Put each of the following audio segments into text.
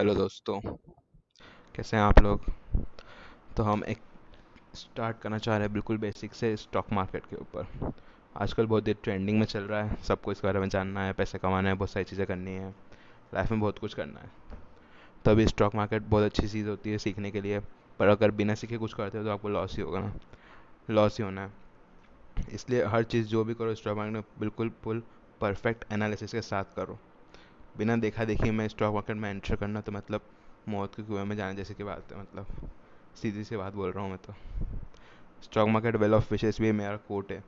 Hello दोस्तों। कैसे हैं आप लोग? तो हम एक स्टार्ट करना चाह रहे हैं बिल्कुल बेसिक से स्टॉक मार्केट के ऊपर। आजकल बहुत ही ट्रेंडिंग में चल रहा है, सबको इस बारे में जानना है, पैसे कमाना है, बहुत सारी चीज़ें करनी है, लाइफ में बहुत कुछ करना है। तभी स्टॉक मार्केट बहुत अच्छी चीज़ होती है सीखने के लिए। पर अगर बिना सीखे कुछ करते हो तो आपको लॉस ही होगा ना, लॉस ही होना है। इसलिए हर चीज़ जो भी करो स्टॉक मार्केट में बिल्कुल फुल परफेक्ट एनालिसिस के साथ करो। बिना देखा देखी में स्टॉक मार्केट में एंटर करना तो मतलब मौत के कुएं में जाने जैसे की बात है। मतलब सीधी सी बात बोल रहा हूँ मैं तो। Stock market well of wishes भी मेरा कोट है।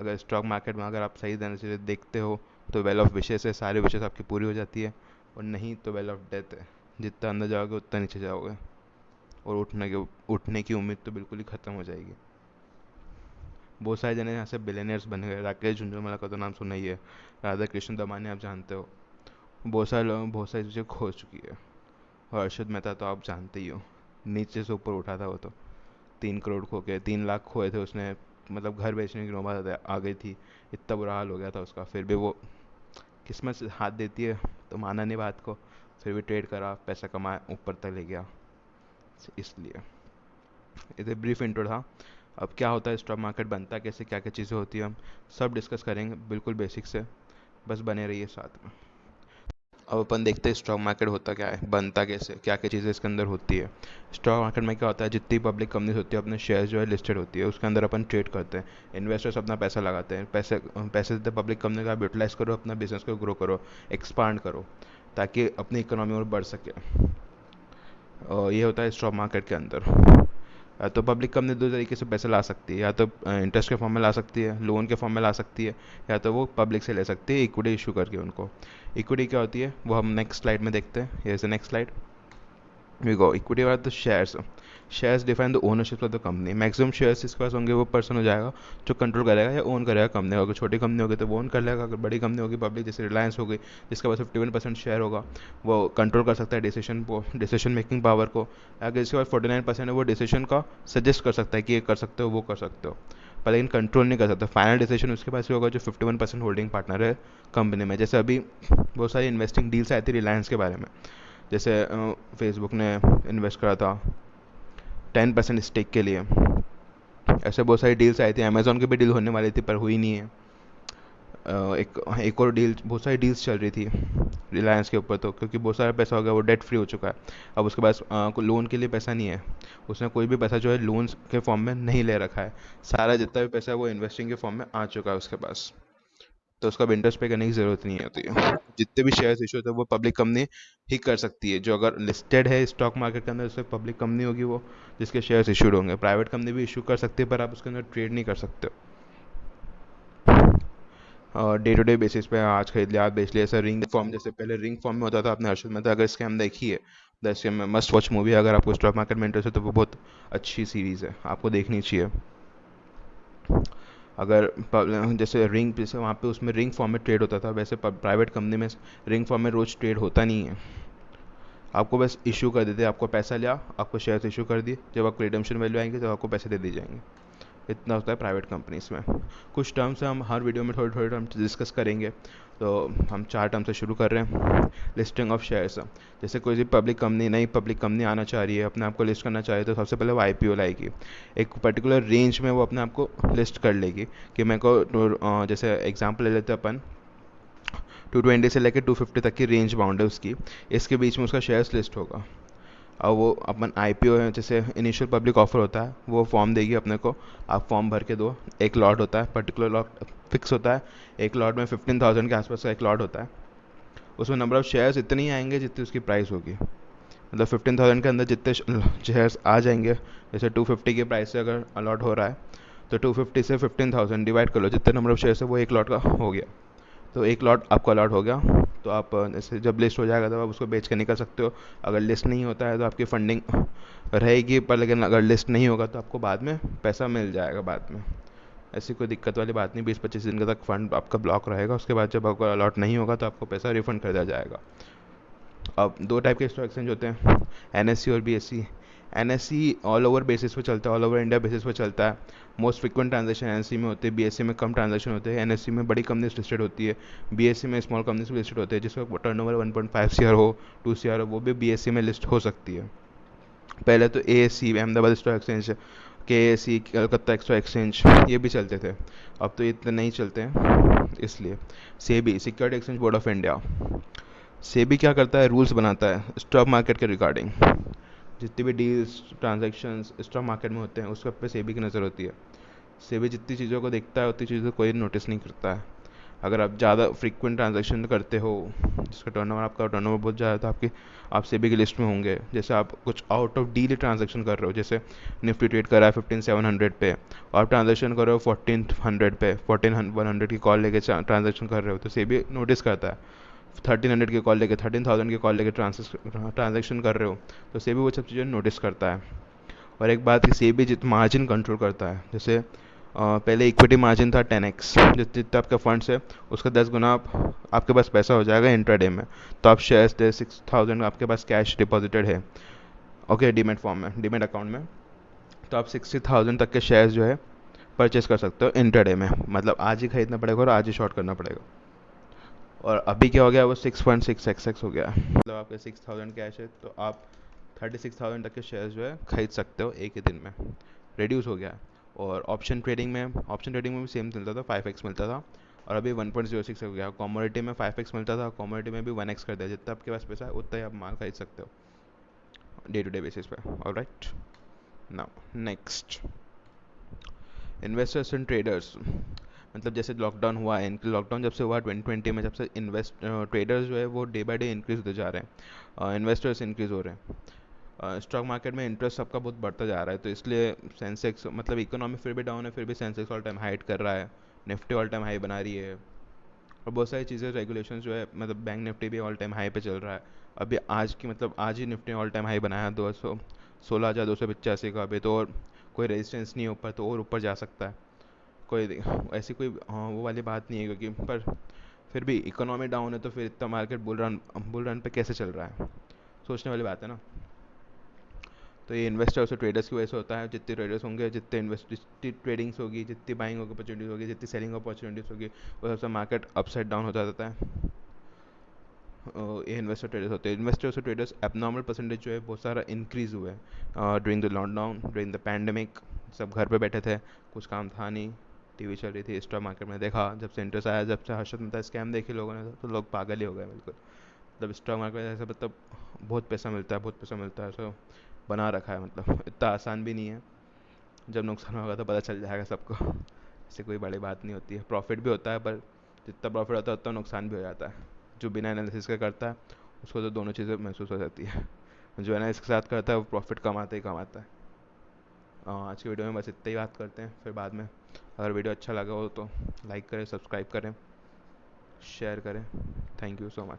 अगर स्टॉक मार्केट में अगर आप सही तरह से देखते हो तो वेल ऑफ विशेस है, सारी विशेस आपकी पूरी हो जाती है। और नहीं तो वेल ऑफ डेथ है, जितना अंदर जाओगे उतना नीचे जाओगे। और उठने की उम्मीद तो बिल्कुल ही ख़त्म हो जाएगी। बहुत सारे जने यहाँ से बिलेनियर्स बन गए। राकेश झुंझुनवाला का तो नाम सुना ही है। राधा कृष्ण दमानी आप जानते हो। बहुत सारे लोगों बहुत सारी चीज़ें खो चुकी है। और अर्शद मेहता तो आप जानते ही हो, नीचे से ऊपर उठा था वो तो। 3 करोड़ खो के 3 लाख खोए थे उसने। मतलब घर बेचने की नौबत आ गई थी। इतना बुरा हाल हो गया था उसका, फिर भी वो किस्मत से हाथ देती है तो माना नहीं बात को। फिर भी ट्रेड करा, पैसा कमाया, ऊपर तक ले गया। इसलिए ये ब्रीफ इंट्रो था। अब क्या होता है स्टॉक मार्केट, बनता है कैसे, क्या क्या चीज़ें होती है, हम सब डिस्कस करेंगे बिल्कुल बेसिक से। बस बने रहिए साथ में। अब अपन देखते हैं स्टॉक मार्केट होता क्या है, बनता कैसे, क्या क्या चीज़ें इसके अंदर होती है। स्टॉक मार्केट में क्या होता है, जितनी पब्लिक कंपनीज होती है अपने शेयर जो है लिस्टेड होती है, उसके अंदर अपन ट्रेड करते हैं। इन्वेस्टर्स अपना पैसा लगाते हैं, पैसे पैसे देते पब्लिक कंपनी का, आप यूटिलाइज करो, अपना बिजनेस को ग्रो करो, एक्सपांड करो, ताकि अपनी इकोनॉमी और बढ़ सके। और ये होता है स्टॉक मार्केट के अंदर। या तो पब्लिक कंपनी दो तरीके से पैसे ला सकती है, या तो इंटरेस्ट के फॉर्म में ला सकती है, लोन के फॉर्म में ला सकती है, या तो वो पब्लिक से ले सकती है इक्विटी इशू करके उनको। इक्विटी क्या होती है वो हम नेक्स्ट स्लाइड में देखते हैं। ये next slide we go. Equity वाला तो shares. Shares define the ownership of the company. Maximum shares जिसके पास होंगे वो पर्सन हो जाएगा जो कंट्रोल करेगा या ओन करेगा कंपनी। अगर छोटी कंपनी होगी तो वो ओन कर लेगा, अगर बड़ी कंपनी होगी पब्लिक जैसे रिलायंस हो गई, जिसके पास 51% शेयर होगा, वो कंट्रोल कर सकता है डिसीजन मेकिंग पावर को। अगर जिसके पास 49% है वो डिसीजन का सजेस्ट कर सकता है कि ये कर सकते हो, वो कर सकते हो, पर लेकिन कंट्रोल नहीं कर सकता। फाइनल डिसीजन उसके पास ही होगा जो 51% होल्डिंग पार्टनर है कंपनी में। जैसे अभी बहुत सारी इन्वेस्टिंग डील्स आई थी रिलायंस के बारे में। जैसे फेसबुक ने इन्वेस्ट करा था 10% स्टेक के लिए। ऐसे बहुत सारी डील्स आई थी, अमेजोन की भी डील होने वाली थी पर हुई नहीं है। एक और डील, बहुत सारी डील्स चल रही थी रिलायंस के ऊपर, तो क्योंकि बहुत सारा पैसा हो गया, वो डेट फ्री हो चुका है। अब उसके पास लोन के लिए पैसा नहीं है। उसने कोई भी पैसा जो है लोन्स के फॉर्म में नहीं ले रखा है। सारा जितना भी पैसा है वो इन्वेस्टिंग के फॉर्म में आ चुका है उसके पास। तो उसका अब इंटरेस्ट पे करने की ज़रूरत नहीं होती है। जितने भी शेयर्स इशू होते हैं वो पब्लिक कंपनी ही कर सकती है। जो अगर लिस्टेड है स्टॉक मार्केट के अंदर, उससे पब्लिक कंपनी होगी वो, जिसके शेयर्स इशूड होंगे। प्राइवेट कंपनी भी इशू कर सकती है पर आप उसके अंदर ट्रेड नहीं कर सकते हो। डे टू डे बेसिस पे आज खरीद लिया, आज बेच लिया। ऐसा रिंग फॉर्म, जैसे पहले रिंग फॉर्म में होता था अपने अर्शद में, तो अगर स्कैम देखी है द स्कैम में, मस्ट वॉच मूवी। अगर आपको स्टॉक मार्केट में इंटरेस्ट है तो वो बहुत अच्छी सीरीज़ है, आपको देखनी चाहिए। अगर जैसे रिंग, जैसे वहाँ पे उसमें रिंग फॉर्म में ट्रेड होता था, वैसे प्राइवेट कंपनी में रिंग फॉर्म में रोज़ ट्रेड होता नहीं है। आपको बस इशू कर देते हैं, आपको पैसा लिया, आपको शेयर्स इशू कर दिए, जब आपको रिडम्पशन वैल्यू आएंगे तो आपको पैसे दे दिए जाएंगे। इतना होता है प्राइवेट कंपनीज में। कुछ टर्म्स हम हर वीडियो में थोड़े थोड़े टर्म्स डिस्कस करेंगे। तो हम 4 टर्म से शुरू कर रहे हैं। Listing of shares. जैसे कोई भी पब्लिक कंपनी, नई पब्लिक कंपनी आना चाह रही है, अपने आप को लिस्ट करना चाह रही है, तो सबसे पहले वो आईपीओ लाएगी। एक पर्टिकुलर रेंज में वो अपने आप को लिस्ट कर लेगी कि मेरे को जैसे एग्जांपल ले लेते हैं अपन, 220 से लेकर 250 तक की रेंज बाउंड है उसकी। इसके बीच में उसका शेयर्स लिस्ट होगा। अब वो अपन आईपीओ है, जैसे इनिशियल पब्लिक ऑफर होता है, वो फॉर्म देगी अपने को। आप फॉर्म भर के दो। एक लॉट होता है, पर्टिकुलर लॉट फिक्स होता है। एक लॉट में 15,000 के आसपास का एक लॉट होता है। उसमें नंबर ऑफ शेयर्स इतने ही आएंगे जितनी उसकी प्राइस होगी। मतलब 15,000 के अंदर जितने शेयर्स आ जाएंगे, जैसे 250 की प्राइस से अगर अलॉट हो रहा है, तो 250 से 15,000 डिवाइड कर लो, जितने नंबर ऑफ शेयर्स है वो एक लॉट का हो गया। तो एक लॉट आपका अलॉट हो गया। तो आप जैसे जब लिस्ट हो जाएगा तब आप उसको बेच के निकल सकते हो। अगर लिस्ट नहीं होता है तो आपकी फंडिंग रहेगी, पर लेकिन अगर लिस्ट नहीं होगा तो आपको बाद में पैसा मिल जाएगा बाद में। ऐसी कोई दिक्कत वाली बात नहीं, 20-25 दिन का तक फंड आपका ब्लॉक रहेगा। उसके बाद जब आपका अलॉट नहीं होगा तो आपको पैसा रिफंड कर दिया जाएगा। अब दो टाइप के स्टॉक एक्सचेंज होते हैं, एनएससी और BSc. NSC all over basis पे चलता है, ऑल ओवर इंडिया बेसिस पे चलता है। मोस्ट फ्रिक्वेंट ट्रांजेक्शन एनएससी में होते हैं, बीएससी में कम ट्रांजेक्शन होते हैं। एनएससी में बड़ी कंपनीज लिस्टेड होती है, बीएससी में स्मॉल कंपनीज लिस्टेड होते हैं। जिसका टर्नओवर 1.5 सीआर हो, 2 सीआर हो, वो भी बीएससी में लिस्ट हो सकती है। पहले तो एएससी अहमदाबाद स्टॉक एक्सचेंज, के ए सी कलकत्ता स्टॉक एक्सचेंज, ये भी चलते थे। अब तो इतने नहीं चलते हैं, इसलिए SEBI security exchange board of India, SEBI क्या करता है, रूल्स बनाता है स्टॉक मार्केट के रिगार्डिंग। जितनी भी डील्स ट्रांजैक्शंस स्टॉक मार्केट में होते हैं उसके ऊपर सेबी की नज़र होती है। सेबी जितनी चीज़ों को देखता है उतनी चीज़ों को कोई नोटिस नहीं करता है। अगर आप ज़्यादा फ्रीक्वेंट ट्रांजैक्शन करते हो, जिसका टर्नओवर आपका टर्नओवर बहुत ज़्यादा है, तो आप सेबी की लिस्ट में होंगे। जैसे आप कुछ आउट ऑफ डील ट्रांजैक्शन कर रहे हो, जैसे निफ्टी ट्रेड कर रहा है 15,700 पे, और आप ट्रांजैक्शन कर रहे हो 1400 पे, 14,100 की कॉल लेके ट्रांजैक्शन कर रहे हो, तो सेबी नोटिस करता है। 1300 की कॉल लेके, 13,000 की कॉल लेके ट्रांजैक्शन कर रहे हो, तो सेबी वो सब चीज़ें नोटिस करता है। और एक बात कि सेबी जित मार्जिन कंट्रोल करता है। जैसे पहले इक्विटी मार्जिन था 10x, जितना आपका फंड्स है उसका 10 गुना आपके पास पैसा हो जाएगा इंट्राडे में। तो आप शेयर्स दे 6,000 आपके पास कैश डिपॉजिटेड है, ओके, डीमेट फॉर्म में, डीमेट अकाउंट में, तो आप 60,000 तक के शेयर्स जो है परचेस कर सकते हो इंट्राडे में। मतलब आज ही खरीदना पड़ेगा और आज ही शॉर्ट करना पड़ेगा। और अभी क्या हो गया, वो 6.6xx हो गया है। मतलब आपके 6,000 कैश है तो आप 36,000 तक के शेयर्स जो है खरीद सकते हो एक ही दिन में, रिड्यूस हो गया है। और ऑप्शन ट्रेडिंग में भी सेम मिलता था, 5x मिलता था, और अभी 1.06 हो गया। कॉमोडिटी में 5x मिलता था, कॉमोडिटी में भी 1x कर दिया। जितना आपके पास पैसा है उतना ही आप माल खरीद सकते हो डे टू डे बेसिस पे। Alright, now next, investors and traders. मतलब जैसे लॉकडाउन हुआ है, लॉकडाउन जब से हुआ 2020 में, जब से ट्रेडर्स जो है वो डे बाय डे इंक्रीज होते जा रहे हैं, इन्वेस्टर्स इंक्रीज हो रहे हैं। स्टॉक मार्केट में इंटरेस्ट सबका बहुत बढ़ता जा रहा है, तो इसलिए सेंसेक्स, मतलब इकोनॉमी फिर भी डाउन है, फिर भी सेंसेक्स ऑल टाइम हाइट कर रहा है, निफ्टी ऑल टाइम हाई बना रही है। और बहुत सारी चीज़ें रेगुलेशन जो है, मतलब बैंक निफ्टी भी ऑल टाइम हाई पे चल रहा है। अभी आज की, मतलब आज ही निफ्टी ऑल टाइम हाई बनाया 16,285 का। अभी तो और कोई रेजिस्टेंस नहीं है ऊपर, तो और ऊपर जा सकता है। कोई ऐसी कोई वो वाली बात नहीं है, क्योंकि पर फिर भी इकोनॉमी डाउन है, तो फिर इतना मार्केट बुल रन पे कैसे चल रहा है, सोचने वाली बात है ना। तो ये इन्वेस्टर्स और ट्रेडर्स की वजह से होता है। जितने ट्रेडर्स होंगे, जितनी ट्रेडिंग्स होगी, जितनी बाइंग होगी अपॉर्चुनिटीज होगी, जितनी सेलिंग अपॉर्चुनिटीज होगी, वो सबसे मार्केट अपसाइड डाउन होता जाता है। ये इन्वेस्टर ट्रेडर्स होते हैं। इन्वेस्टर्स और ट्रेडर्स एबनॉर्मल परसेंटेज जो है बहुत सारा इंक्रीज़ हुआ है during the lockdown, during the pandemic. सब घर पे बैठे थे, कुछ काम था नहीं, टीवी चल रही थी, स्टॉक मार्केट में देखा, जब से इंटरेस्ट आया, जब से हर्षद मेहता स्कैम देखे लोगों ने, तो लोग पागल ही हो गए बिल्कुल। मतलब स्टॉक मार्केट में ऐसा, मतलब बहुत पैसा मिलता है, बहुत पैसा मिलता है, सो बना रखा है। मतलब इतना आसान भी नहीं है, जब नुकसान होगा तो पता चल जाएगा सबको। इससे कोई बड़ी बात नहीं होती है, प्रॉफिट भी होता है, पर जितना प्रॉफिट होता है उतना नुकसान भी हो जाता है। जो बिना एनालिसिस का करता है उसको तो दोनों चीज़ें महसूस हो जाती है। जो एनालिसिस के साथ करता है वो प्रॉफिट कमाता ही कमाता है। आज की वीडियो में बस इतना ही बात करते हैं, फिर बाद में अगर वीडियो अच्छा लगा हो तो लाइक करें, सब्सक्राइब करें, शेयर करें। Thank you so much.